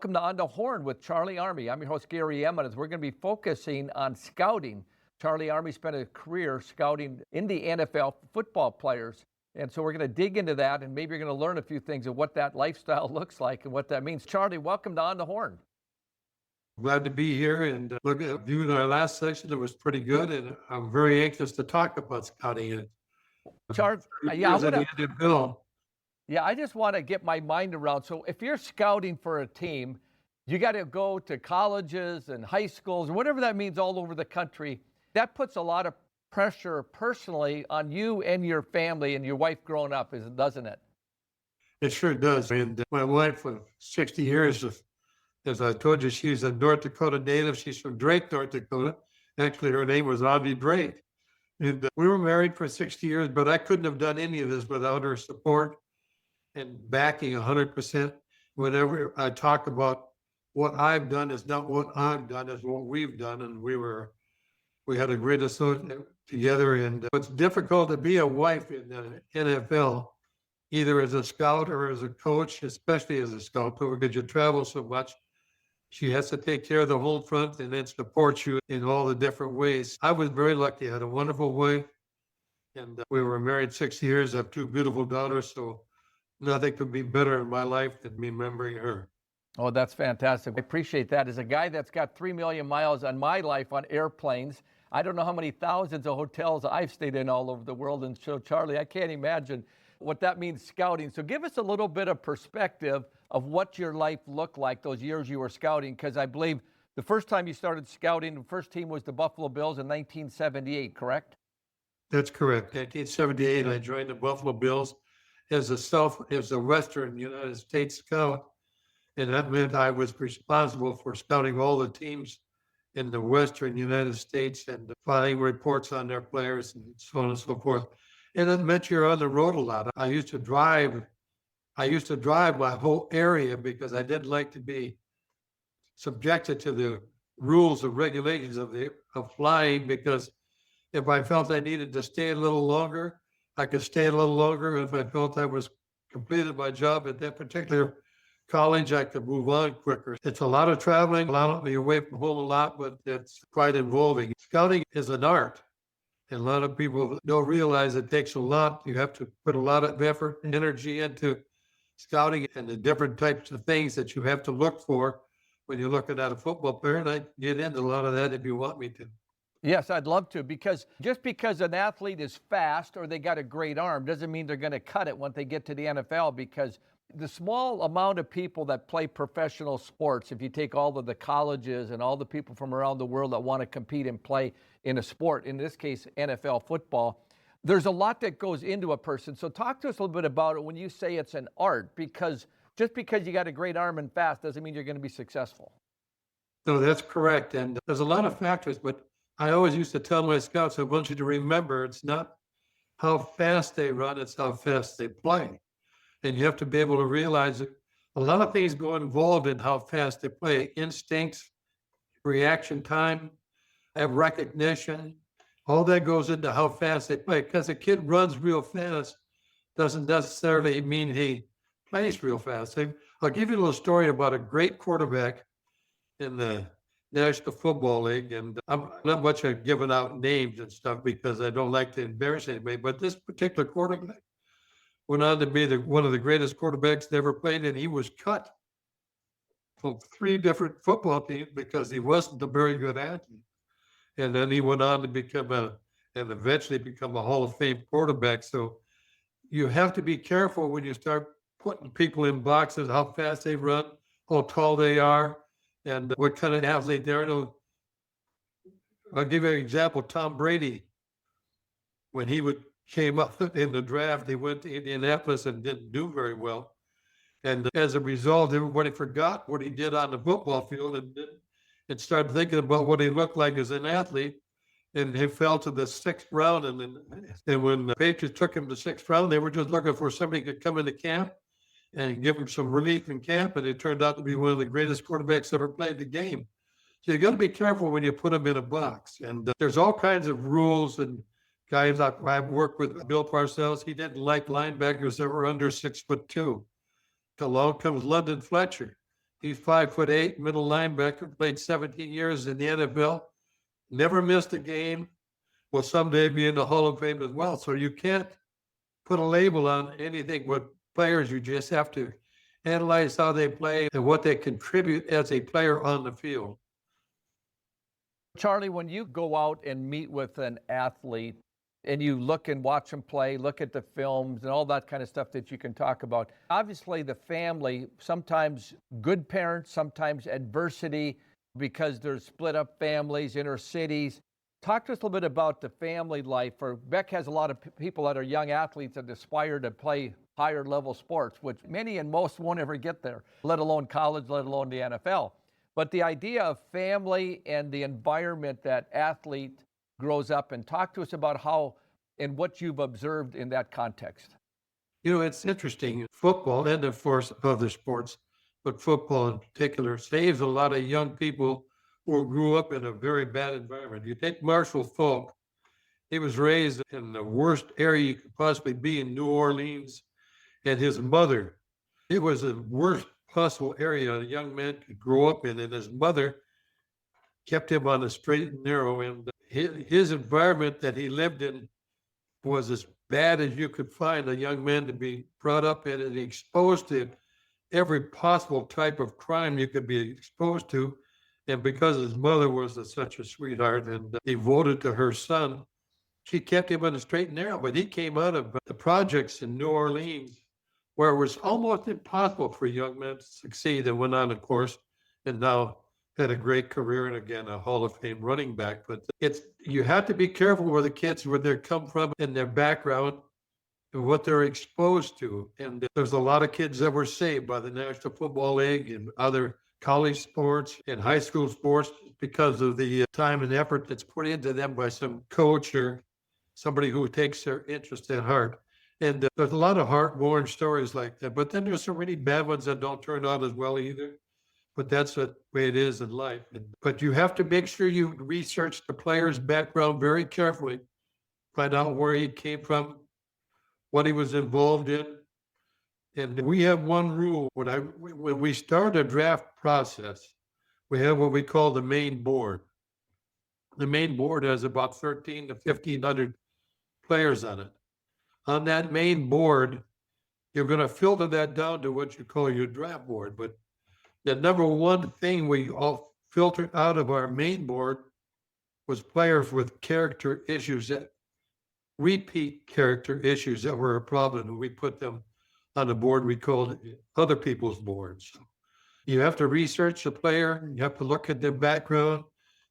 Welcome to On the Horn with Charley Armey. I'm your host, Gary Emineth. We're going to be focusing on scouting. Charley Armey spent a career scouting in the NFL football players. And so we're going to dig into that, and maybe you're going to learn a few things of what that lifestyle looks like and what that means. Charley, welcome to On the Horn. Glad to be here and look at viewing our last session. It was pretty good, and I'm very anxious to talk about scouting it. Charley, I just want to get my mind around. So if you're scouting for a team, you got to go to colleges and high schools and whatever that means all over the country. That puts a lot of pressure personally on you and your family and your wife growing up, doesn't it? It sure does. And my wife for 60 years, as I told you, she's a North Dakota native. She's from Drake, North Dakota. Actually, her name was Audrey Drake. And we were married for 60 years, but I couldn't have done any of this without her support and backing 100%. Whenever I talk about what I've done is not what I've done, is what we've done. And we had a great associate together. And it's difficult to be a wife in the NFL, either as a scout or as a coach, especially as a scout, because you travel so much. She has to take care of the whole front and then support you in all the different ways. I was very lucky. I had a wonderful wife, and we were married 6 years. I have two beautiful daughters, so nothing could be better in my life than remembering her. Oh, that's fantastic. I appreciate that. As a guy that's got 3 million miles on my life on airplanes, I don't know how many thousands of hotels I've stayed in all over the world. And so, Charley, I can't imagine what that means scouting. So give us a little bit of perspective of what your life looked like those years you were scouting, because I believe the first time you started scouting, the first team was the Buffalo Bills in 1978, correct? That's correct. 1978, I joined the Buffalo Bills as a Western United States scout. And that meant I was responsible for scouting all the teams in the Western United States and filing reports on their players and so on and so forth. And it meant you're on the road a lot. I used to drive my whole area because I didn't like to be subjected to the rules and regulations of flying, because if I felt I needed to stay a little longer, I could stay a little longer. If I felt I was completed my job at that particular college, I could move on quicker. It's a lot of traveling, a lot of being away from home a lot, but it's quite involving. Scouting is an art. And a lot of people don't realize it takes a lot. You have to put a lot of effort and energy into scouting and the different types of things that you have to look for when you're looking at a football player. And I get into a lot of that if you want me to. Yes, I'd love to, because just because an athlete is fast or they got a great arm doesn't mean they're going to cut it when they get to the NFL, because the small amount of people that play professional sports, if you take all of the colleges and all the people from around the world that want to compete and play in a sport, in this case, NFL football, there's a lot that goes into a person. So talk to us a little bit about it when you say it's an art, because just because you got a great arm and fast doesn't mean you're going to be successful. No, that's correct. And there's a lot of factors, but I always used to tell my scouts, I want you to remember, it's not how fast they run, it's how fast they play. And you have to be able to realize that a lot of things go involved in how fast they play. Instincts, reaction time, recognition, all that goes into how fast they play. Because a kid runs real fast doesn't necessarily mean he plays real fast. I'll give you a little story about a great quarterback in the National Football League. And I'm not much at giving out names and stuff because I don't like to embarrass anybody. But this particular quarterback went on to be one of the greatest quarterbacks ever played, and he was cut from 3 different football teams because he wasn't a very good athlete. And then he went on to eventually become a Hall of Fame quarterback. So you have to be careful when you start putting people in boxes, how fast they run, how tall they are, and what kind of athlete they're. I'll give you an example. Tom Brady, when he came up in the draft, he went to Indianapolis and didn't do very well. And as a result, everybody forgot what he did on the football field and started thinking about what he looked like as an athlete. And he fell to the 6th round. And when the Patriots took him to the 6th round, they were just looking for somebody who could come into camp and give him some relief in camp. And it turned out to be one of the greatest quarterbacks ever played the game. So you got to be careful when you put them in a box. And there's all kinds of rules and guys. I've worked with Bill Parcells. He didn't like linebackers that were under 6'2". Along comes London Fletcher. He's 5'8", middle linebacker, played 17 years in the NFL, never missed a game, will someday be in the Hall of Fame as well. So you can't put a label on anything with players. You just have to analyze how they play and what they contribute as a player on the field. Charlie, when you go out and meet with an athlete and you look and watch them play, look at the films and all that kind of stuff that you can talk about, obviously the family, sometimes good parents, sometimes adversity because there's split up families, inner cities. Talk to us a little bit about the family life. For Beck has a lot of people that are young athletes that aspire to play higher level sports, which many and most won't ever get there, let alone college, let alone the NFL. But the idea of family and the environment that athlete grows up in, talk to us about how and what you've observed in that context. You know, it's interesting. Football, and of course other sports, but football in particular, saves a lot of young people who grew up in a very bad environment. You take Marshall Falk. He was raised in the worst area you could possibly be in New Orleans, and his mother, it was the worst possible area a young man could grow up in, and his mother kept him on the straight and narrow. And his environment that he lived in was as bad as you could find a young man to be brought up in, and exposed to every possible type of crime you could be exposed to. And because his mother was such a sweetheart and devoted to her son, she kept him on the straight and narrow. But he came out of the projects in New Orleans, where it was almost impossible for young men to succeed, and went on, of course, and now had a great career, and again, a Hall of Fame running back. But you have to be careful where the kids, where they come from and their background and what they're exposed to. And there's a lot of kids that were saved by the National Football League and other college sports and high school sports because of the time and effort that's put into them by some coach or somebody who takes their interest at heart. And there's a lot of heartwarming stories like that. But then there's so many bad ones that don't turn out as well either. But that's the way it is in life. But you have to make sure you research the player's background very carefully, find out where he came from, what he was involved in. And we have one rule. When we start a draft process, we have what we call the main board. The main board has about 13 to 1,500 players on it. On that main board, you're going to filter that down to what you call your draft board. But the number one thing we all filtered out of our main board was players with character issues, that repeat character issues that were a problem. And we put them on the board we called other people's boards. You have to research the player. You have to look at their background.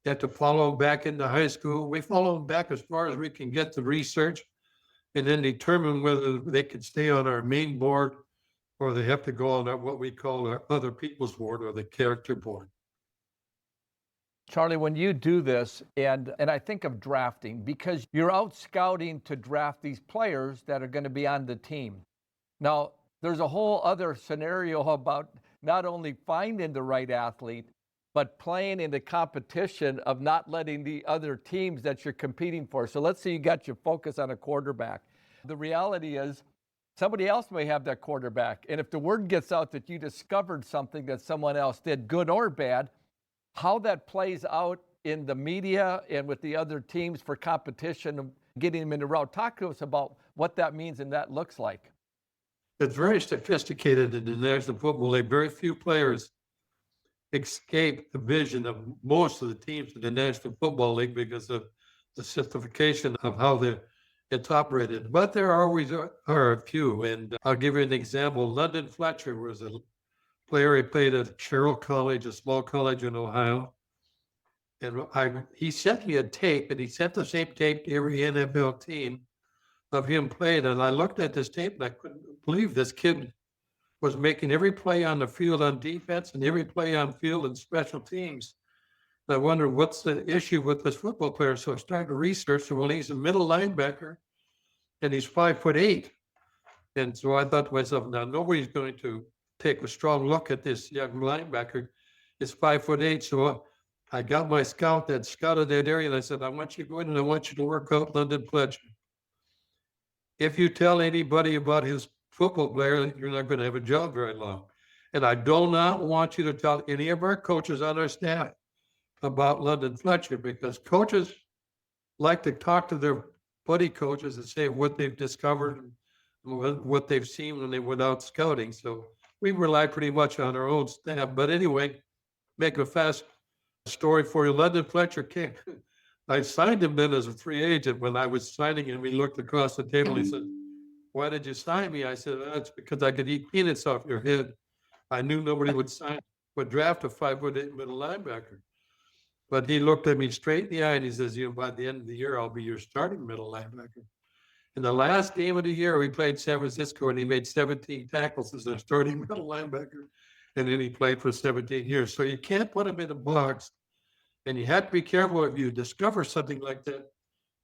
You have to follow them back into high school. We follow them back as far as we can get the research, and then determine whether they can stay on our main board or they have to go on what we call our other people's board, or the character board. Charlie, when you do this, and I think of drafting, because you're out scouting to draft these players that are going to be on the team. Now, there's a whole other scenario about not only finding the right athlete, but playing in the competition of not letting the other teams that you're competing for. So let's say you got your focus on a quarterback. The reality is somebody else may have that quarterback. And if the word gets out that you discovered something that someone else did, good or bad, how that plays out in the media and with the other teams for competition, getting them in the route. Talk to us about what that means and that looks like. It's very sophisticated in the National Football League. Very few players escape the vision of most of the teams in the National Football League because of the simplification of how it's operated. But there always are a few. And I'll give you an example. London Fletcher was a player. He played at Sherrill College, a small college in Ohio. And he sent me a tape, and he sent the same tape to every NFL team of him playing. And I looked at this tape, and I couldn't believe this kid was making every play on the field on defense and every play on field and special teams. And I wondered, what's the issue with this football player? So I started to research. Well, he's a middle linebacker, and he's 5'8". And so I thought to myself, now nobody's going to take a strong look at this young linebacker. He's 5'8". So I got my scout that scouted that area, and I said, I want you to go in and I want you to work out London Fletcher. If you tell anybody about his football player, you're not going to have a job very long. And I do not want you to tell any of our coaches on our staff about London Fletcher, because coaches like to talk to their buddy coaches and say what they've discovered and what they've seen when they went out scouting. So we rely pretty much on our own staff. But anyway, make a fast story for you. London Fletcher came. I signed him then as a free agent. When I was signing him, we looked across the table. He said, "Why did you sign me?" I said, "That's because I could eat peanuts off your head. I knew nobody would draft a 5'8" middle linebacker." But he looked at me straight in the eye and he says, "By the end of the year, I'll be your starting middle linebacker." In the last game of the year, we played San Francisco and he made 17 tackles as a starting middle linebacker. And then he played for 17 years. So you can't put him in a box. And you have to be careful if you discover something like that,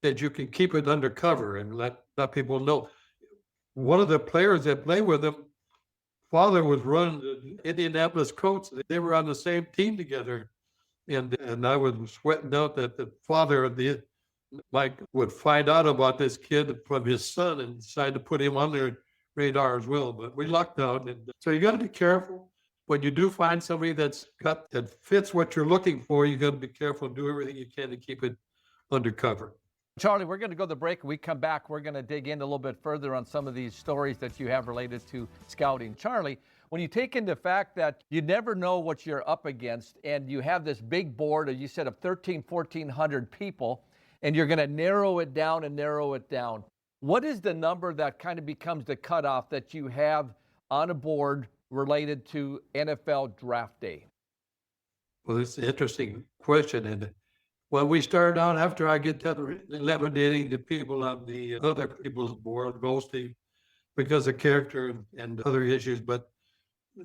that you can keep it undercover and let people know. One of the players that played with him, father was running the Indianapolis Colts. They were on the same team together. And I was sweating out that the father of the Mike would find out about this kid from his son and decide to put him on their radar as well. But we lucked out. And so you got to be careful. When you do find somebody that fits what you're looking for, you got to be careful and do everything you can to keep it undercover. Charlie, we're going to go to the break. When we come back, we're going to dig in a little bit further on some of these stories that you have related to scouting. Charlie, when you take into the fact that you never know what you're up against and you have this big board, as you said, of 1,400 people, and you're going to narrow it down and narrow it down, what is the number that kind of becomes the cutoff that you have on a board related to NFL draft day? Well, it's an interesting question. And when we started out, after I get done eliminating the people on the other people's board, mostly because of character and other issues, but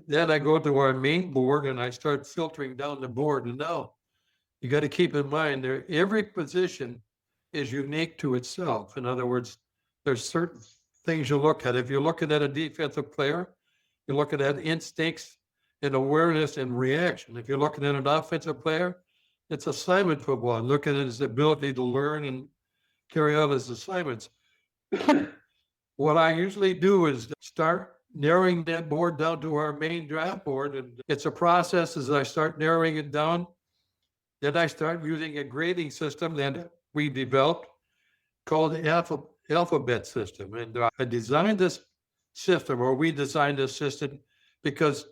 then I go to our main board and I start filtering down the board. And now you got to keep in mind every position is unique to itself. In other words, there's certain things you look at. If you're looking at a defensive player, you're looking at instincts and awareness and reaction. If you're looking at an offensive player, it's assignment football. Looking at his ability to learn and carry out his assignments. What I usually do is start narrowing that board down to our main draft board. And it's a process as I start narrowing it down. Then I start using a grading system that we developed called the alphabet system. And I designed this system, or we designed this system, because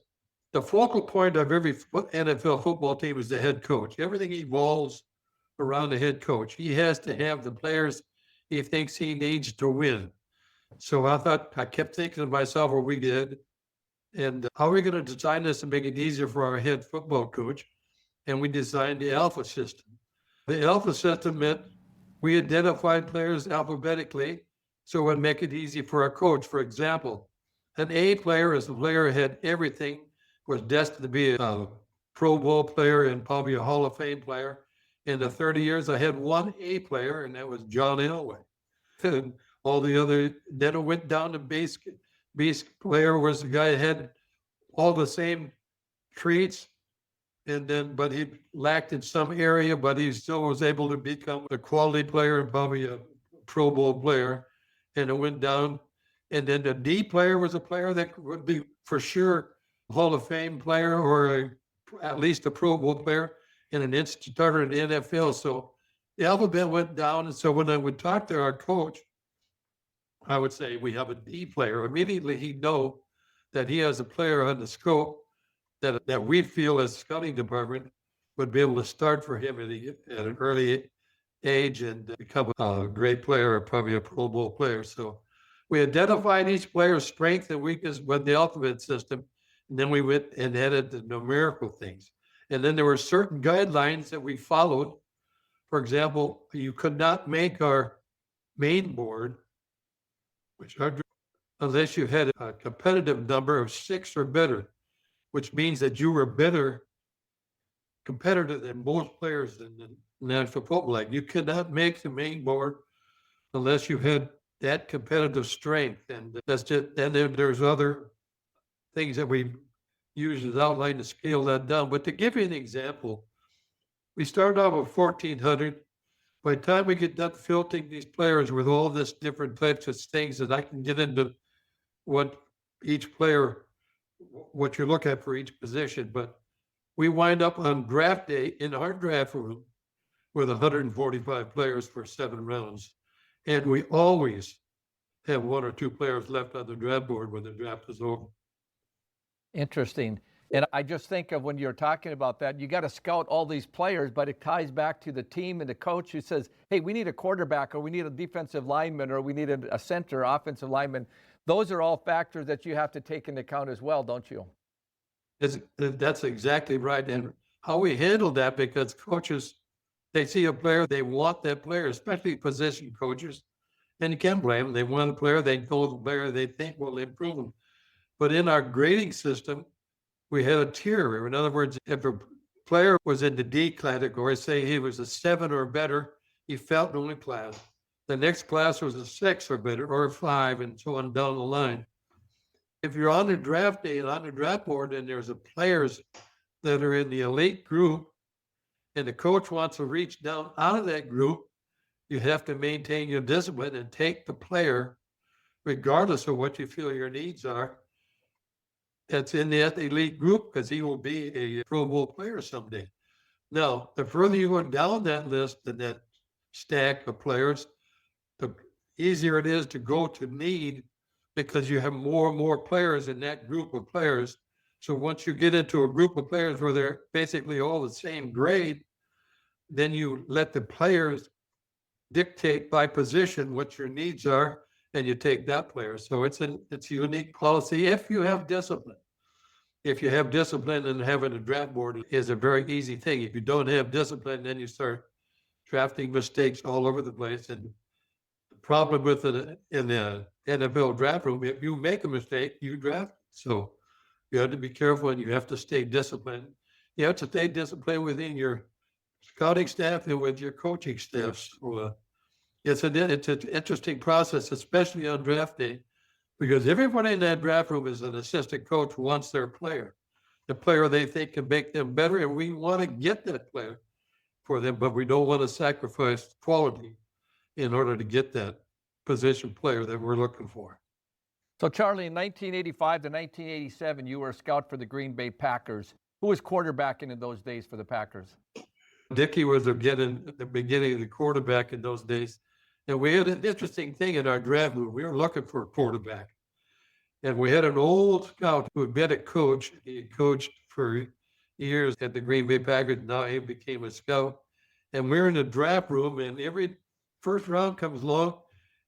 the focal point of every NFL football team is the head coach. Everything evolves around the head coach. He has to have the players he thinks he needs to win. So I kept thinking to myself, what we did, and how are we going to design this and make it easier for our head football coach? And we designed the alpha system. The alpha system meant we identified players alphabetically, so it would make it easy for our coach. For example, an A player is a player who had everything, was destined to be a Pro Bowl player and probably a Hall of Fame player. In the 30 years, I had one A player, and that was John Elway. And all the other, then it went down to base player was the guy that had all the same traits, but he lacked in some area, but he still was able to become a quality player and probably a Pro Bowl player. And it went down. And then the D player was a player that would be for sure a Hall of Fame player or at least a Pro Bowl player and an instant starter in the NFL. So the alphabet went down. And so when I would talk to our coach, I would say, we have a D player. Immediately he'd know that he has a player on the scope that we feel as scouting department would be able to start for him at an early age and become a great player or probably a Pro Bowl player. So we identified each player's strength and weakness with the alphabet system. And then we went and added the numerical things. And then there were certain guidelines that we followed. For example, you could not make our main board, unless you had a competitive number of 6 or better, which means that you were better competitive than most players in the National Football League. You cannot make the main board unless you had that competitive strength. And that's just, and then there's other things that we use as outline to scale that down. But to give you an example, we started off with 1,400. By the time we get done filtering these players with all this different types of things, that I can get into what each player what you look at for each position, but we wind up on draft day in our draft room with 145 players for 7 rounds. And we always have 1 or 2 players left on the draft board when the draft is over. Interesting. And I just think of when you're talking about that, you got to scout all these players, but it ties back to the team and the coach who says, hey, we need a quarterback, or we need a defensive lineman, or we need a center, offensive lineman. Those are all factors that you have to take into account as well, don't you? That's exactly right. And how we handle that, because coaches, they see a player, they want that player, especially position coaches. And you can't blame them. They want a player, they know the player they think will improve them. But in our grading system, we had a tier. In other words, if a player was in the D category, say he was a 7 or better, he fell in one class. The next class was a 6 or better, or a 5, and so on down the line. If you're on the draft day and on the draft board, and there's players that are in the elite group, and the coach wants to reach down out of that group, you have to maintain your discipline and take the player, regardless of what you feel your needs are, that's in that elite group, because he will be a Pro Bowl player someday. Now, the further you go down that list and that stack of players, the easier it is to go to need, because you have more and more players in that group of players. So once you get into a group of players where they're basically all the same grade, then you let the players dictate by position what your needs are, and you take that player. So it's a unique policy if you have discipline. If you have discipline, and having a draft board is a very easy thing. If you don't have discipline, then you start drafting mistakes all over the place. And the problem with it in the NFL draft room, if you make a mistake, you draft. So you have to be careful, and you have to stay disciplined. You have to stay disciplined within your scouting staff and with your coaching staff. So it's an interesting process, especially on draft day, because everybody in that draft room is an assistant coach who wants their player, the player they think can make them better, and we want to get that player for them, but we don't want to sacrifice quality in order to get that position player that we're looking for. So, Charlie, in 1985 to 1987, you were a scout for the Green Bay Packers. Who was quarterbacking in those days for the Packers? Dickey was the beginning of the quarterback in those days. And we had an interesting thing in our draft room. We were looking for a quarterback. And we had an old scout who had been a coach. He coached for years at the Green Bay Packers. Now he became a scout. And we're in the draft room, and every first round comes along,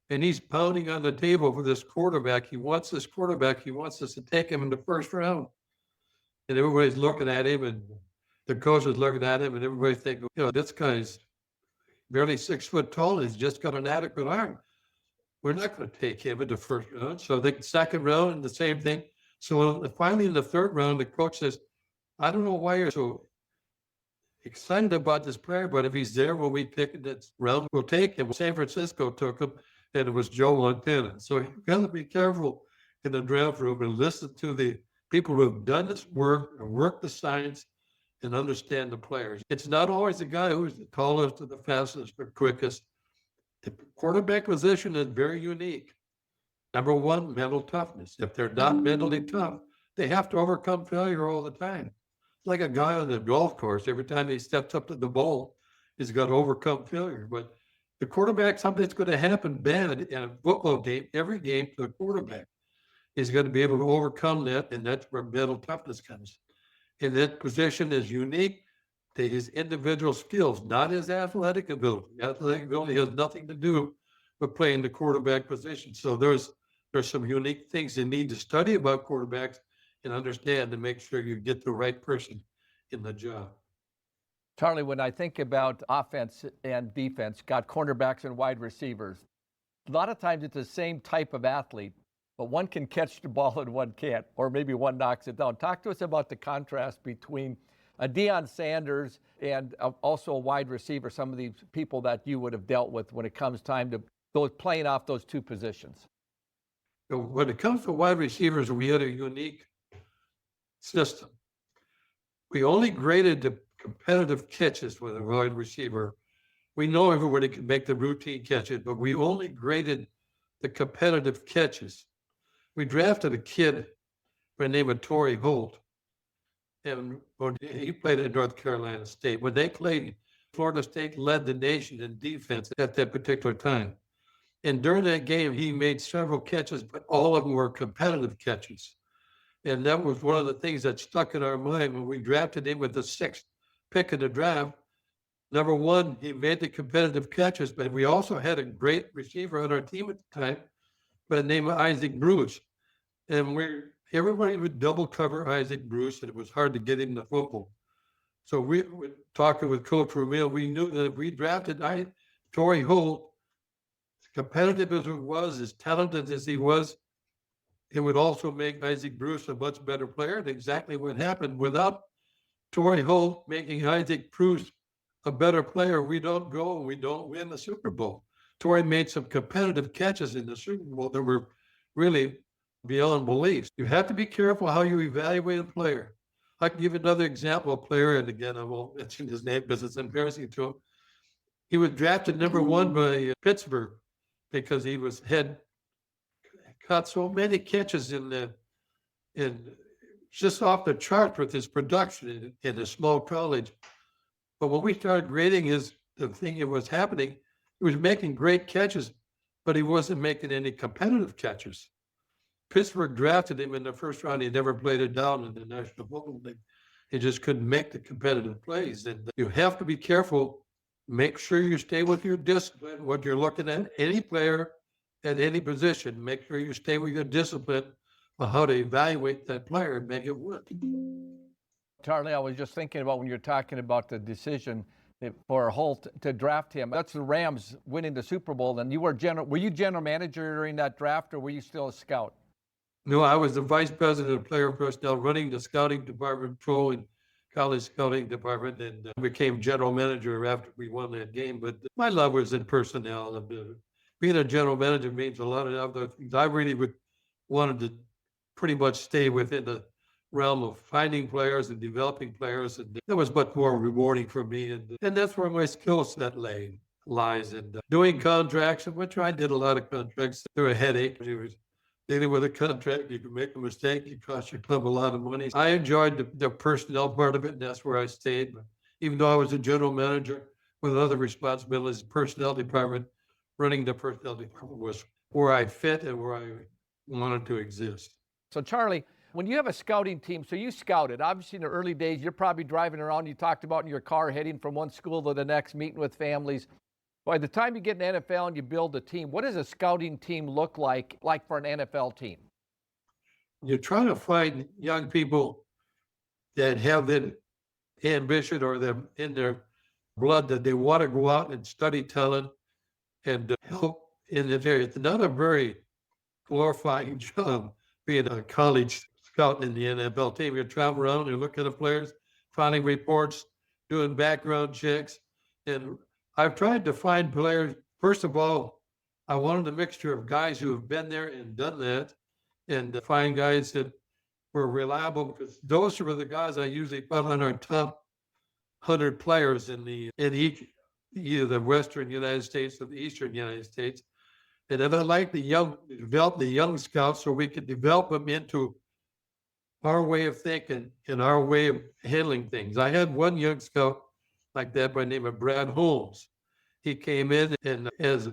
and he's pounding on the table for this quarterback. He wants this quarterback. He wants us to take him in the first round. And everybody's looking at him, and the coach is looking at him, and everybody's thinking, this guy's barely 6 foot tall. He's just got an adequate arm. We're not going to take him in the first round. So the second round, the same thing. So finally in the third round, the coach says, I don't know why you're so excited about this player, but if he's there when we pick this round, we'll take him. San Francisco took him, and it was Joe Montana. So you've got to be careful in the draft room and listen to the people who have done this work and worked the science and understand the players. It's not always the guy who's the tallest or the fastest or quickest. The quarterback position is very unique. Number one, mental toughness. If they're not mentally tough, they have to overcome failure all the time. It's like a guy on the golf course. Every time he steps up to the ball, he's got to overcome failure. But the quarterback, something's going to happen bad in a football game, every game to the quarterback. He's going to be able to overcome that, and that's where mental toughness comes. And that position is unique to his individual skills, not his athletic ability. Athletic ability has nothing to do with playing the quarterback position. So there's some unique things you need to study about quarterbacks and understand to make sure you get the right person in the job. Charlie, when I think about offense and defense, got cornerbacks and wide receivers, a lot of times it's the same type of athlete, but one can catch the ball and one can't, or maybe one knocks it down. Talk to us about the contrast between Deion Sanders and also a wide receiver, some of these people that you would have dealt with when it comes time to playing off those two positions. So when it comes to wide receivers, we had a unique system. We only graded the competitive catches with a wide receiver. We know everybody can make the routine catches, but we only graded the competitive catches. We drafted a kid by the name of Torrey Holt. And when he played at North Carolina State. When they played, Florida State led the nation in defense at that particular time. And during that game, he made several catches, but all of them were competitive catches. And that was one of the things that stuck in our mind when we drafted him with the 6th pick of the draft. Number one, he made the competitive catches, but we also had a great receiver on our team at the time by the name of Isaac Bruce. And everybody would double cover Isaac Bruce, and it was hard to get him the football. So we were talking with Coach Ramil. We knew that if we drafted Torrey Holt, as competitive as he was, as talented as he was, it would also make Isaac Bruce a much better player. And exactly what happened. Without Torrey Holt making Isaac Bruce a better player, we don't win the Super Bowl. Torrey made some competitive catches in the Super Bowl that were really beyond belief. You have to be careful how you evaluate a player. I can give another example of a player, and again, I won't mention his name because it's embarrassing to him. He was drafted number one by Pittsburgh because he caught so many catches in just off the chart with his production in a small college. But when we started grading the thing that was happening, he was making great catches, but he wasn't making any competitive catches. Pittsburgh drafted him in the first round. He never played it down in the National Football League. He just couldn't make the competitive plays. And you have to be careful. Make sure you stay with your discipline, what you're looking at. Any player at any position, make sure you stay with your discipline on how to evaluate that player and make it work. Charlie, I was just thinking about when you're talking about the decision for Holt to draft him. That's the Rams winning the Super Bowl. And were you general manager during that draft, or were you still a scout? No, I was the vice president of player personnel, running the scouting department, pro and college scouting department, and became general manager after we won that game. But my love was in personnel. Being a general manager means a lot of other things. I really wanted to pretty much stay within the realm of finding players and developing players, and that was much more rewarding for me. And that's where my skill set lies. And doing contracts, which I did a lot of contracts. They were a headache. It was dealing with a contract, you can make a mistake, it costs your club a lot of money. I enjoyed the personnel part of it, and that's where I stayed. But even though I was a general manager with other responsibilities, personnel department, running the personnel department was where I fit and where I wanted to exist. So Charlie, when you have a scouting team, so you scouted, obviously in the early days, you're probably driving around, you talked about in your car, heading from one school to the next, meeting with families. By the time you get an NFL and you build a team, what does a scouting team look like for an NFL team? You're trying to find young people that have that ambition or them in their blood that they want to go out and study talent and help in this area. It's not a very glorifying job being a college scout in the NFL team. You travel around, you look at the players, finding reports, doing background checks, and I've tried to find players. First of all, I wanted a mixture of guys who have been there and done that, and to find guys that were reliable, because those were the guys I usually put on our top 100 players in either the Western United States or the Eastern United States. And then I like develop the young scouts so we could develop them into our way of thinking and our way of handling things. I had one young scout like that by the name of Brad Holmes. He came in and as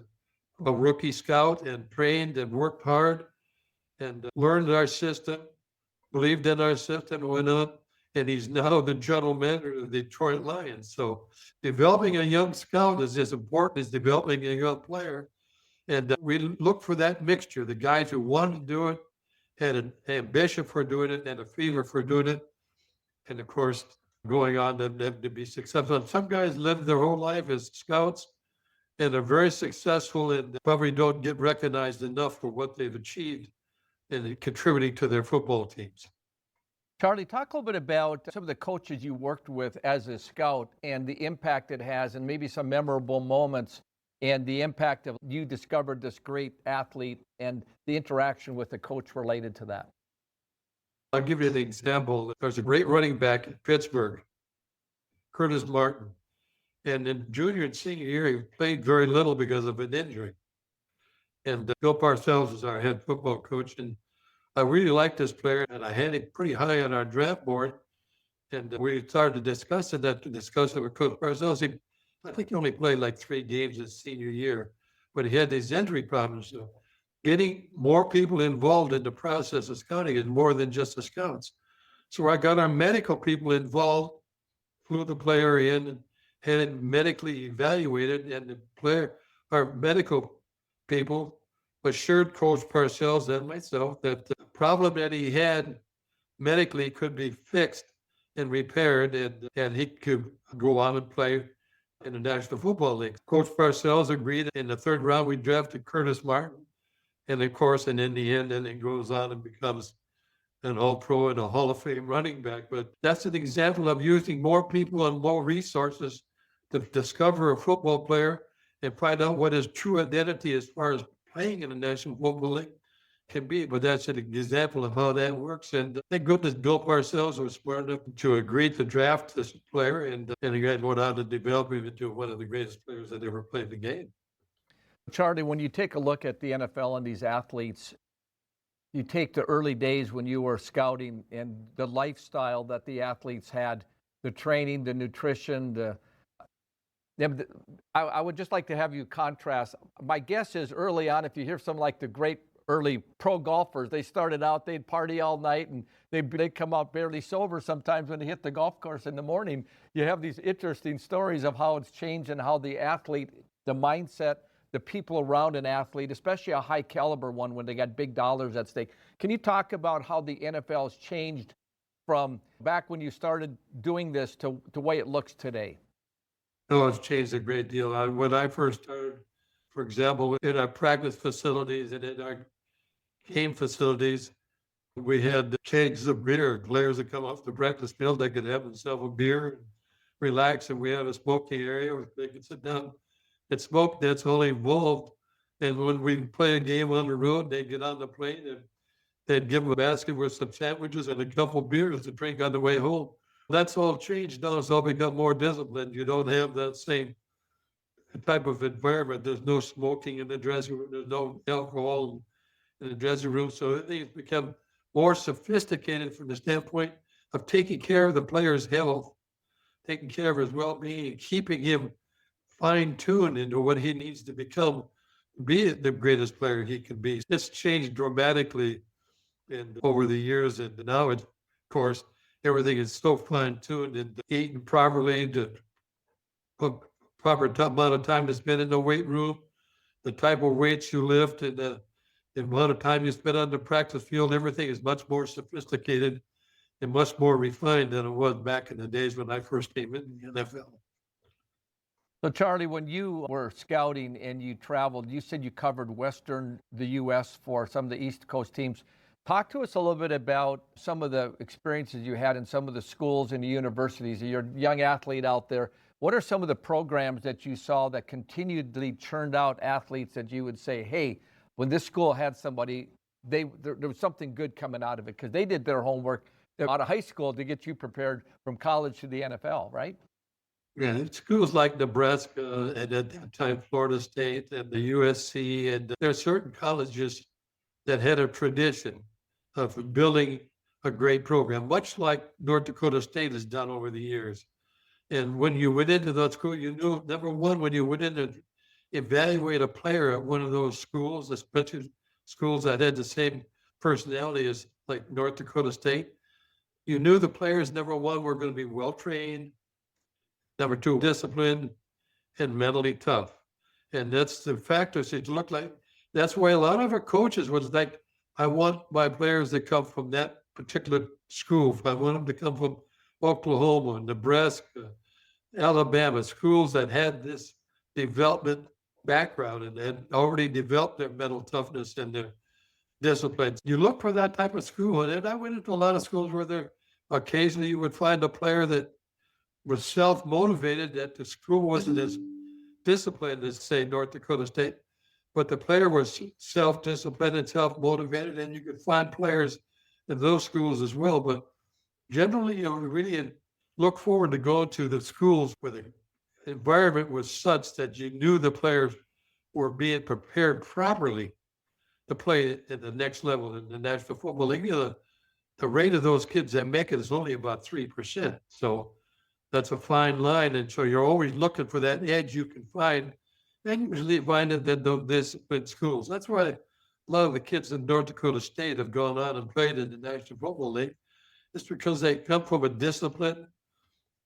a rookie scout and trained and worked hard and learned our system, believed in our system, and went on. And he's now the general manager of the Detroit Lions. So developing a young scout is as important as developing a young player. And we look for that mixture, the guys who wanted to do it, had an ambition for doing it, and a fever for doing it. And of course, going on to be successful. And some guys live their whole life as scouts and are very successful and probably don't get recognized enough for what they've achieved and contributing to their football teams. Charlie, talk a little bit about some of the coaches you worked with as a scout and the impact it has, and maybe some memorable moments and the impact of you discovered this great athlete and the interaction with the coach related to that. I'll give you an example. There's a great running back in Pittsburgh, Curtis Martin. And in junior and senior year, he played very little because of an injury. And Bill Parcells was our head football coach. And I really liked this player, and I had him pretty high on our draft board. And we started to discuss it with Coach Parcells. I think he only played like 3 games his senior year, but he had these injury problems. So getting more people involved in the process of scouting is more than just the scouts. So I got our medical people involved, flew the player in, and had it medically evaluated, and our medical people assured Coach Parcells and myself that the problem that he had medically could be fixed and repaired, and he could go on and play in the National Football League. Coach Parcells agreed. In the 3rd round, we drafted Curtis Martin. And of course, and in the end, then he goes on and becomes an All-Pro and a Hall of Fame running back. But that's an example of using more people and more resources to discover a football player and find out what his true identity as far as playing in the National Football League can be. But that's an example of how that works. And thank goodness Bill Parcells was smart enough to agree to draft this player, and he went on to develop him into one of the greatest players that ever played the game. Charley, when you take a look at the NFL and these athletes, you take the early days when you were scouting and the lifestyle that the athletes had, the training, the nutrition, I would just like to have you contrast. My guess is early on, if you hear some like the great early pro golfers, they started out, they'd party all night, and they'd come out barely sober sometimes when they hit the golf course in the morning. You have these interesting stories of how it's changed and how the athlete, the mindset, the people around an athlete, especially a high caliber one when they got big dollars at stake. Can you talk about how the NFL has changed from back when you started doing this to the way it looks today? Oh, it's changed a great deal. When I first started, for example, in our practice facilities and in our game facilities, we had cages of beer. Players that come off the practice field, they could have themselves a beer and relax, and we have a smoking area where they could sit down and smoke. That's all evolved. And when we play a game on the road, they'd get on the plane and they'd give them a basket with some sandwiches and a couple beers to drink on the way home. That's all changed now. It's all become more disciplined. You don't have that same type of environment. There's no smoking in the dressing room. There's no alcohol in the dressing room. So it's become more sophisticated from the standpoint of taking care of the player's health, taking care of his well-being, keeping him fine-tuned into what he needs to become, be the greatest player he can be. It's changed dramatically over the years, and now, of course, everything is so fine-tuned and eaten properly, the proper amount of time to spend in the weight room, the type of weights you lift, and the amount of time you spend on the practice field. Everything is much more sophisticated and much more refined than it was back in the days when I first came in the NFL. So, Charley, when you were scouting and you traveled, you said you covered the U.S. for some of the East Coast teams. Talk to us a little bit about some of the experiences you had in some of the schools and the universities. You're a young athlete out there. What are some of the programs that you saw that continually churned out athletes that you would say, hey, when this school had somebody, there was something good coming out of it because they did their homework out of high school to get you prepared from college to the NFL, right? Yeah, schools like Nebraska and at that time Florida State and the USC, and there are certain colleges that had a tradition of building a great program, much like North Dakota State has done over the years. And when you went into that school, you knew, number one, when you went in to evaluate a player at one of those schools, especially schools that had the same personality as like North Dakota State, you knew the players, number one, were going to be well-trained, number two, disciplined, and mentally tough. And that's the factors it looked like. That's why a lot of our coaches was like, I want my players to come from that particular school. I want them to come from Oklahoma, Nebraska, Alabama, schools that had this development background and had already developed their mental toughness and their discipline. You look for that type of school. And I went into a lot of schools where there occasionally you would find a player that was self-motivated, that the school wasn't as disciplined as, say, North Dakota State, but the player was self-disciplined and self-motivated, and you could find players in those schools as well. But generally, you really look forward to going to the schools where the environment was such that you knew the players were being prepared properly to play at the next level in the National Football League. The rate of those kids that make it is only about 3%. So that's a fine line. And so you're always looking for that edge you can find. And usually find it in those discipline schools. That's why a lot of the kids in North Dakota State have gone on and played in the National Football League. It's because they come from a disciplined,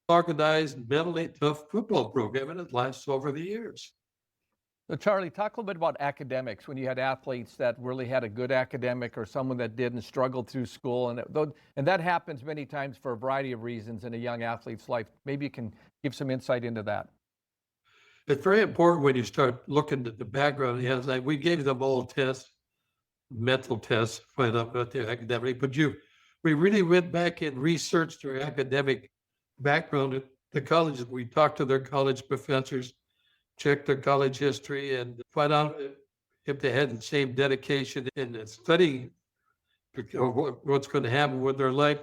organized, mentally tough football program, and it lasts over the years. So Charlie, talk a little bit about academics. When you had athletes that really had a good academic or someone that didn't struggle through school, and that happens many times for a variety of reasons in a young athlete's life. Maybe you can give some insight into that. It's very important when you start looking at the background. Yes, like we gave them all tests, mental tests, find out about their academic, but we really went back and researched their academic background at the colleges. We talked to their college professors, checked their college history, and find out if they had the same dedication in studying what's going to happen with their life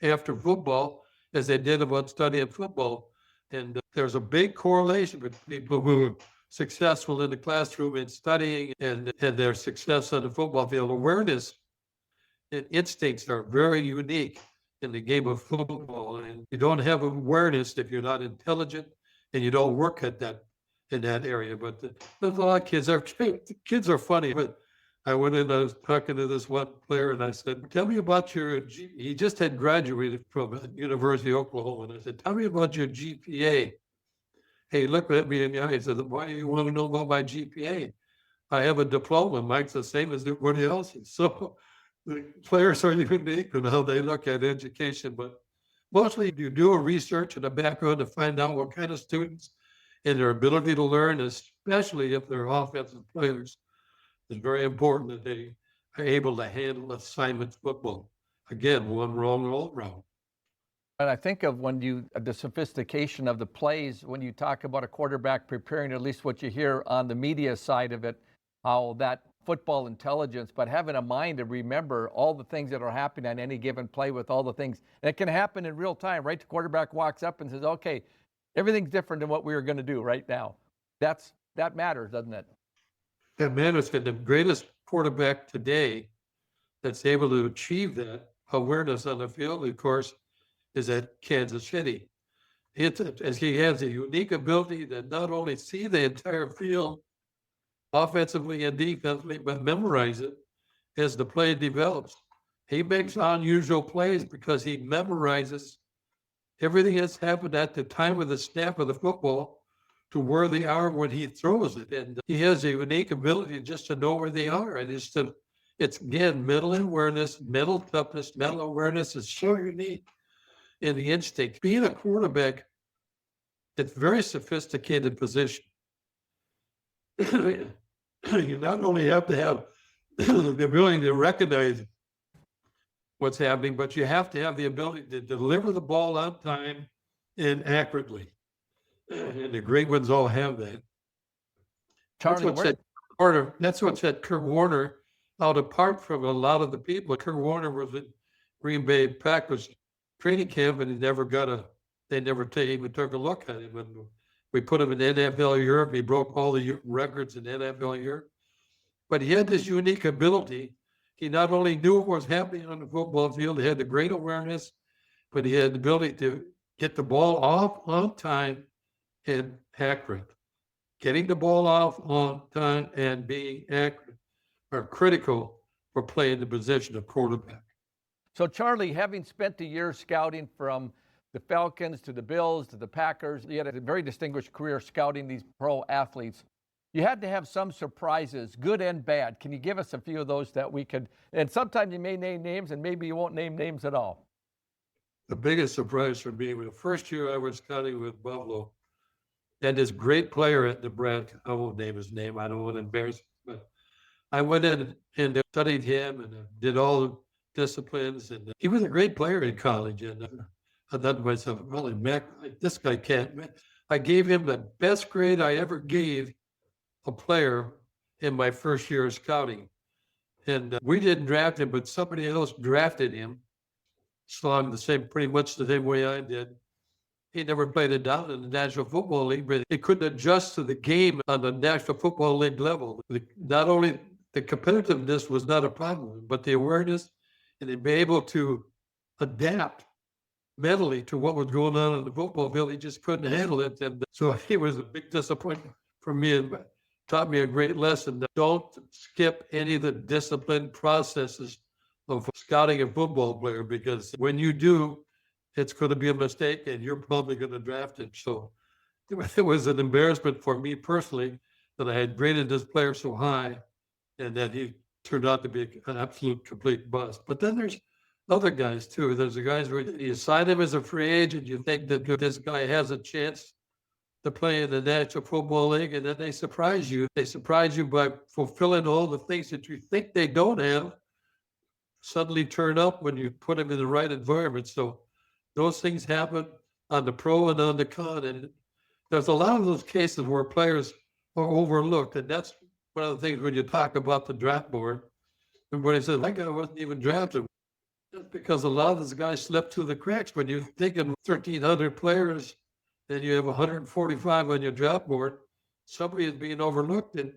after football as they did about studying football. And there's a big correlation between people who are successful in the classroom and studying and their success on the football field. Awareness and instincts are very unique in the game of football. And you don't have awareness if you're not intelligent and you don't work at that in that area. But there's a lot of kids are funny. But I went in, I was talking to this one player, and I said, tell me about your he just had graduated from University of Oklahoma. And I said, tell me about your GPA. He looked at me in the eye and said, why do you want to know about my GPA? I have a diploma. Mine's the same as everybody else's. So the players are unique in how they look at education. But mostly you do a research and a background to find out what kind of students and their ability to learn, especially if they're offensive players. It's very important that they are able to handle assignment football. Again, one wrong all around. And I think of the sophistication of the plays, when you talk about a quarterback preparing, at least what you hear on the media side of it, how that football intelligence, but having a mind to remember all the things that are happening on any given play with all the things. And it can happen in real time, right? The quarterback walks up and says, okay, everything's different than what we were going to do right now. That matters, doesn't it? And man, it's been the greatest quarterback today that's able to achieve that awareness on the field, of course, is at Kansas City. As he has a unique ability to not only see the entire field offensively and defensively, but memorize it as the play develops. He makes unusual plays because he memorizes everything that's happened at the time of the snap of the football to where they are when he throws it. And he has a unique ability just to know where they are. And it's again, mental awareness, mental toughness, mental awareness is so unique in the instinct. Being a quarterback, it's a very sophisticated position. You not only have to have the ability to recognize what's happening, but you have to have the ability to deliver the ball on time and accurately. And the great ones all have that. Charlie, That's what set Kurt Warner out apart from a lot of the people. Kurt Warner was at Green Bay Packers training camp, and they never even took a look at him. And we put him in NFL Europe. He broke all the records in NFL Europe. But he had this unique ability. He not only knew what was happening on the football field, he had the great awareness, but he had the ability to get the ball off on time and accurate. Getting the ball off on time and being accurate are critical for playing the position of quarterback. So Charlie, having spent the year scouting from the Falcons to the Bills to the Packers, you had a very distinguished career scouting these pro athletes. You had to have some surprises, good and bad. Can you give us a few of those that we could, and sometimes you may name names and maybe you won't name names at all. The biggest surprise for me was the first year I was scouting with Buffalo, and this great player at Nebraska, I won't name his name, I don't want to embarrass him, but I went in and studied him and did all the disciplines, and he was a great player in college. And I thought to myself, well, this guy can't. I gave him the best grade I ever gave a player in my first year of scouting. And we didn't draft him, but somebody else drafted him. Slung pretty much the same way I did. He never played it down in the National Football League, but he couldn't adjust to the game on the National Football League level. Not only the competitiveness was not a problem, but the awareness and to be able to adapt mentally to what was going on in the football field. He just couldn't handle it. And so it was a big disappointment for me and taught me a great lesson that don't skip any of the discipline processes of scouting a football player, because when you do, it's going to be a mistake and you're probably going to draft him. So it was an embarrassment for me personally that I had graded this player so high and that he turned out to be an absolute complete bust. But then there's other guys too. There's the guys where you sign him as a free agent, you think that this guy has a chance to play in the National Football League, and then they surprise you. They surprise you by fulfilling all the things that you think they don't have, suddenly turn up when you put them in the right environment. So those things happen on the pro and on the con. And there's a lot of those cases where players are overlooked. And that's one of the things when you talk about the draft board. Everybody says, that guy wasn't even drafted. That's because a lot of those guys slipped through the cracks. When you're thinking 1,300 players and you have 145 on your draft board, somebody is being overlooked. And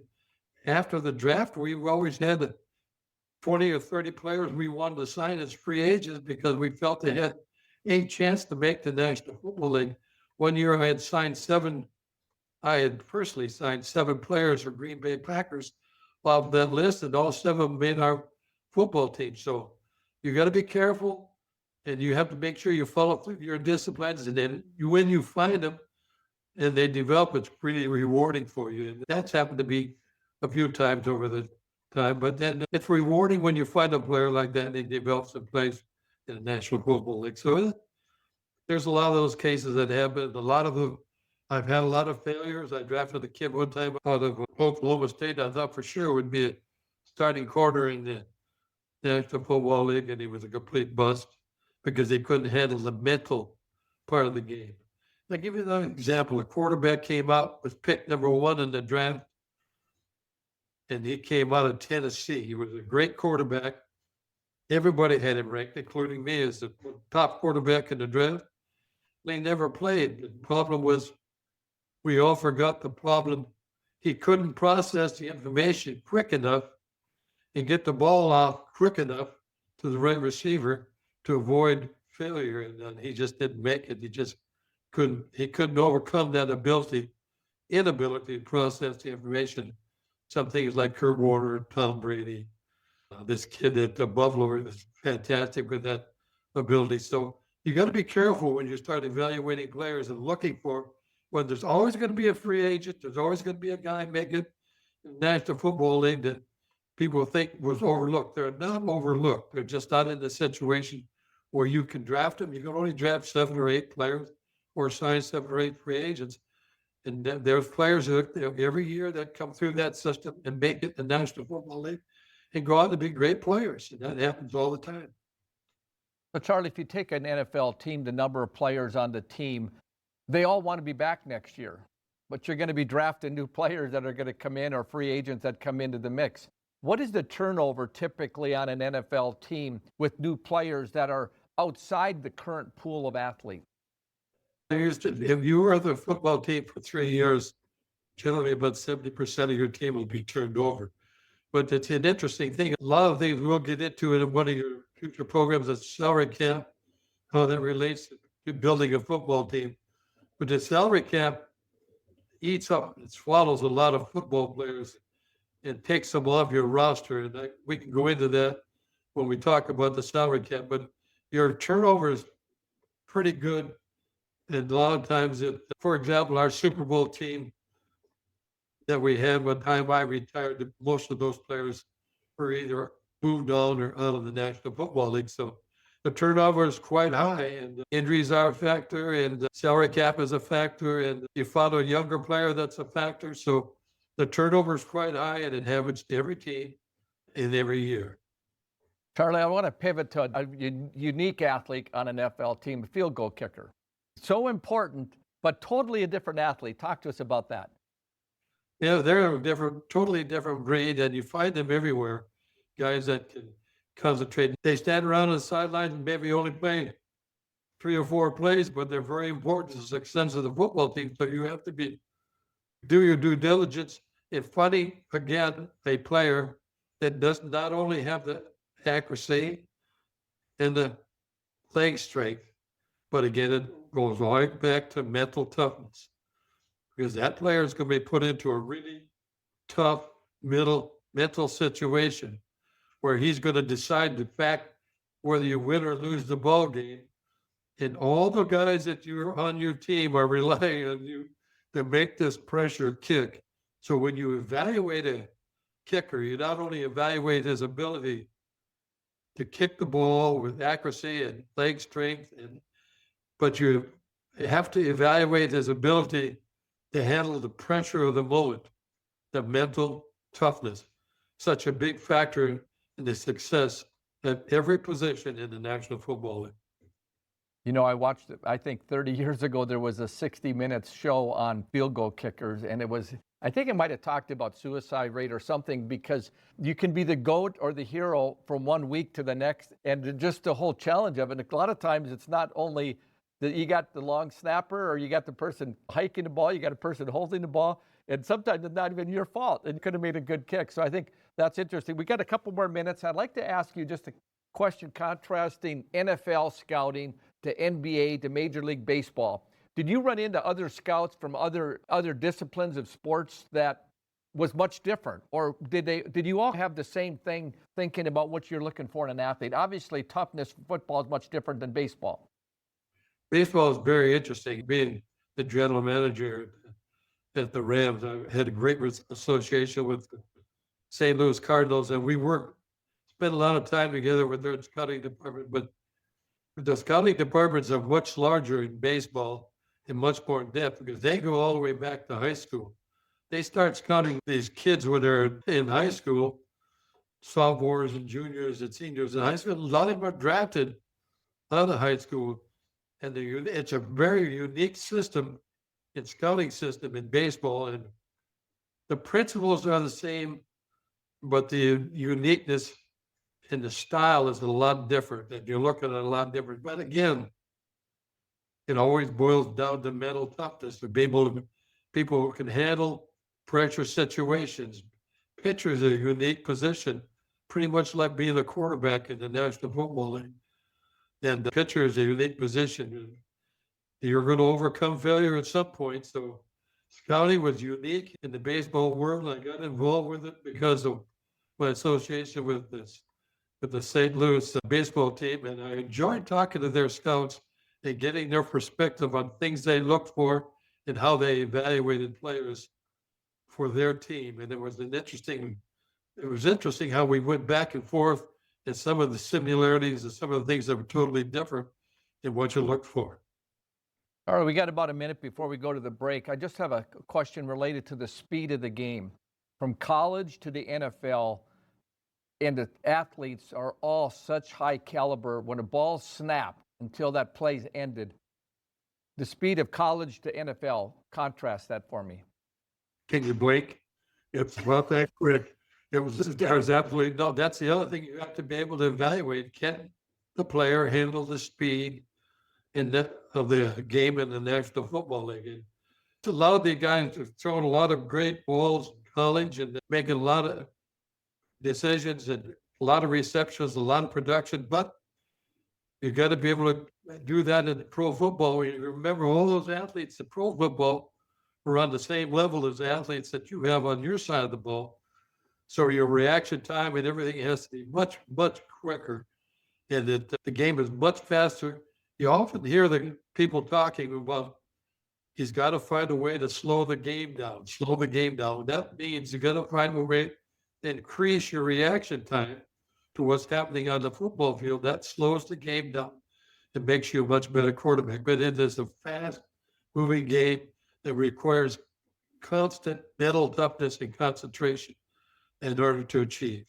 after the draft, we've always had 20 or 30 players we wanted to sign as free agents because we felt they had a chance to make the National Football League. One year I had personally signed 7 players for Green Bay Packers off that list, and all 7 of them made our football team. So you got to be careful, and you have to make sure you follow through your disciplines, and then when you find them and they develop, it's pretty rewarding for you. And that's happened to me a few times over the time, but then it's rewarding when you find a player like that and they develop some place in the National Football League. So there's a lot of those cases that happen. A lot of them, I've had a lot of failures. I drafted a kid one time out of Oklahoma State. I thought for sure would be a starting corner in the National Football League, and he was a complete bust because he couldn't handle the mental part of the game. I'll give you another example. A quarterback came out, was picked number 1 in the draft, and he came out of Tennessee. He was a great quarterback. Everybody had him ranked, including me, as the top quarterback in the draft. He never played. The problem was we all forgot the problem. He couldn't process the information quick enough and get the ball out quick enough to the right receiver to avoid failure. And he just didn't make it. He couldn't overcome that inability to process the information. Some things like Kurt Warner, Tom Brady, this kid at Buffalo is fantastic with that ability. So you got to be careful when you start evaluating players and looking for, when there's always going to be a free agent, there's always going to be a guy making the National Football League that people think was overlooked. They're not overlooked. They're just not in the situation where you can draft them. You can only draft 7 or 8 players or sign 7 or 8 free agents. And there's players every year that come through that system and make it the National Football League and go on to be great players. And that happens all the time. So, Charlie, if you take an NFL team, the number of players on the team, they all want to be back next year. But you're going to be drafting new players that are going to come in, or free agents that come into the mix. What is the turnover typically on an NFL team with new players that are outside the current pool of athletes? If you were the football team for 3 years, generally about 70% of your team will be turned over. But it's an interesting thing. A lot of things we'll get into in one of your future programs is salary cap, how that relates to building a football team. But the salary cap eats up, it swallows a lot of football players and takes them off your roster. And we can go into that when we talk about the salary cap. But your turnover is pretty good. And a lot of times, for example, our Super Bowl team that we had when time I retired, most of those players were either moved on or out of the National Football League. So the turnover is quite high, and injuries are a factor, and the salary cap is a factor, and you follow a younger player, that's a factor. So the turnover is quite high, and it happens to every team in every year. Charlie, I want to pivot to a unique athlete on an NFL team, a field goal kicker. So important, but totally a different athlete. Talk to us about that. Yeah, they're a totally different breed, and you find them everywhere. Guys that can concentrate. They stand around on the sidelines and maybe only play 3 or 4 plays, but they're very important to the success of the football team. So you have to do your due diligence. If funny, again, a player that does not only have the accuracy and the leg strength, but again, it goes right back to mental toughness because that player is going to be put into a really tough mental situation where he's going to decide the fact whether you win or lose the ball game. And all the guys that you're on your team are relying on you to make this pressure kick. So when you evaluate a kicker, you not only evaluate his ability to kick the ball with accuracy and leg strength, but you have to evaluate his ability to handle the pressure of the moment, the mental toughness, such a big factor in the success at every position in the National Football League. You know, I watched it, I think 30 years ago, there was a 60 Minutes show on field goal kickers, and it was, I think it might have talked about suicide rate or something, because you can be the GOAT or the hero from one week to the next, and just the whole challenge of it. And a lot of times it's not only that you got the long snapper or you got the person hiking the ball, you got a person holding the ball, and sometimes it's not even your fault, and you could have made a good kick. So I think that's interesting. We got a couple more minutes. I'd like to ask you just a question contrasting NFL scouting to NBA to Major League Baseball. Did you run into other scouts from other disciplines of sports that was much different? Or did you all have the same thing thinking about what you're looking for in an athlete? Obviously, toughness for football is much different than baseball. Baseball is very interesting. Being the general manager at the Rams, I had a great association with the St. Louis Cardinals, and we spent a lot of time together with their scouting department. But the scouting departments are much larger in baseball and much more in depth because they go all the way back to high school. They start scouting these kids when they're in high school, sophomores and juniors and seniors in high school. A lot of them are drafted out of high school. And it's a very unique system, scouting system in baseball. And the principles are the same, but the uniqueness and the style is a lot different, and you're looking at a lot different. But again, it always boils down to mental toughness, to be able to, people who can handle pressure situations. Pitchers are a unique position, pretty much like being a quarterback in the National Football League. And the pitcher is a unique position. You're going to overcome failure at some point. So scouting was unique in the baseball world. I got involved with it because of my association with the St. Louis baseball team, and I enjoyed talking to their scouts and getting their perspective on things they looked for and how they evaluated players for their team. And it was interesting how we went back and forth and some of the similarities and some of the things that were totally different in what you looked for. All right, we got about a minute before we go to the break. I just have a question related to the speed of the game. From college to the NFL, and the athletes are all such high caliber. When a ball snapped until that play's ended, the speed of college to NFL, contrast that for me. Can you blink? It's about that quick. There's absolutely no. That's the other thing you have to be able to evaluate. Can the player handle the speed of the game in the National Football League? And it's allowed the guys to throw a lot of great balls in college and making a lot of decisions and a lot of receptions, a lot of production, but you got to be able to do that in pro football. You remember all those athletes in pro football were on the same level as the athletes that you have on your side of the ball. So your reaction time and everything has to be much, much quicker. And the game is much faster. You often hear the people talking about he's got to find a way to slow the game down. That means you got to find a way to increase your reaction time to what's happening on the football field. That slows the game down. It makes you a much better quarterback. But it is a fast-moving game that requires constant mental toughness and concentration in order to achieve.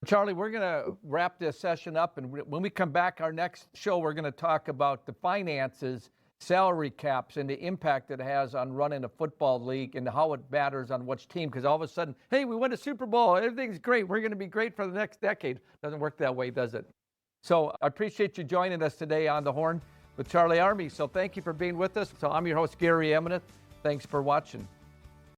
Charlie, we're going to wrap this session up, and when we come back, our next show, we're going to talk about the finances, salary caps, and the impact it has on running a football league and how it matters on which team. Because all of a sudden, hey, we won a Super Bowl, everything's great, we're going to be great for the next decade. Doesn't work that way, does it? So I appreciate you joining us today on The Horn with Charley Armey. So thank you for being with us. So I'm your host, Gary Emineth. Thanks for watching.